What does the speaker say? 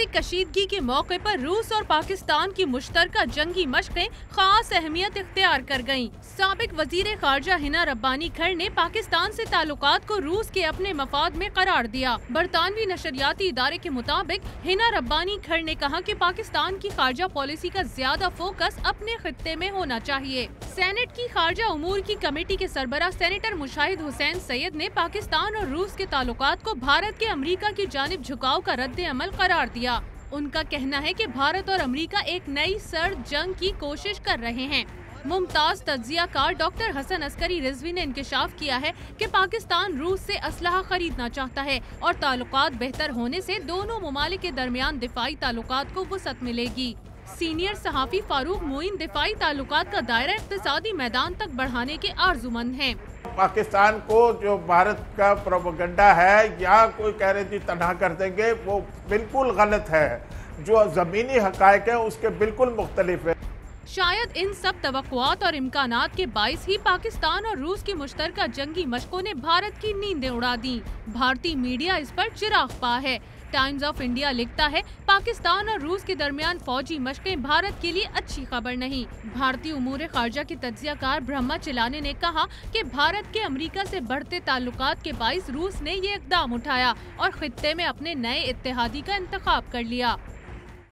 सियासी कशीदगी के मौके पर रूस और पाकिस्तान की मुश्तरका जंगी मशकें खास अहमियत इख्तियार कर गयीं। साबिक वजीर खारजा हिना रब्बानी खर ने पाकिस्तान से ताल्लुकात को रूस के अपने मफाद में करार दिया। बरतानवी नशरियाती इदारे के मुताबिक हिना रब्बानी खर ने कहा कि पाकिस्तान की खारजा पॉलिसी का ज्यादा फोकस अपने खित्ते में होना चाहिए। सेनेट की खारजा उमूर की कमेटी के सरबराह सेनेटर मुशाहिद हुसैन सैयद ने पाकिस्तान और रूस के ताल्लुकात को भारत के अमरीका की जानिब झुकाव का रद्द अमल करार दिया। उनका कहना है कि भारत और अमरीका एक नई सर्द जंग की कोशिश कर रहे हैं। मुमताज तज्जियाकार डॉक्टर हसन अस्करी रिजवी ने इंकशाफ किया है कि पाकिस्तान रूस से असलहा खरीदना चाहता है और ताल्लुकात बेहतर होने से दोनों ममालिक के दरमियान दिफाई ताल्लुकात को वसअत मिलेगी। सीनियर सहाफी फारूक मोइन दिफाई ताल्लुकात का दायरा इक्तिसादी मैदान तक बढ़ाने के आरजुमंद हैं। पाकिस्तान को जो भारत का प्रोपेगेंडा है या कोई कह रहे थी तनहा कर देंगे, वो बिल्कुल गलत है। जो ज़मीनी हक़ाइक़ है उसके बिल्कुल मुख्तलिफ है। शायद इन सब तवक्कुआत और इम्कानात के बाइस ही पाकिस्तान और रूस की मुश्तरका जंगी मशकों ने भारत की नींदें उड़ा दी। भारतीय मीडिया इस पर चिराग पा है। टाइम्स ऑफ इंडिया लिखता है, पाकिस्तान और रूस के दरमियान फौजी मशकें भारत के लिए अच्छी खबर नहीं। भारतीय उमूर खारजा की तज्जियाकार ब्रह्मा चिलानी ने कहा कि भारत के अमरीका से बढ़ते ताल्लुकात के बाइस रूस ने ये इक़दाम उठाया और खित्ते में अपने नए इत्तेहादी का इंतखाब कर लिया।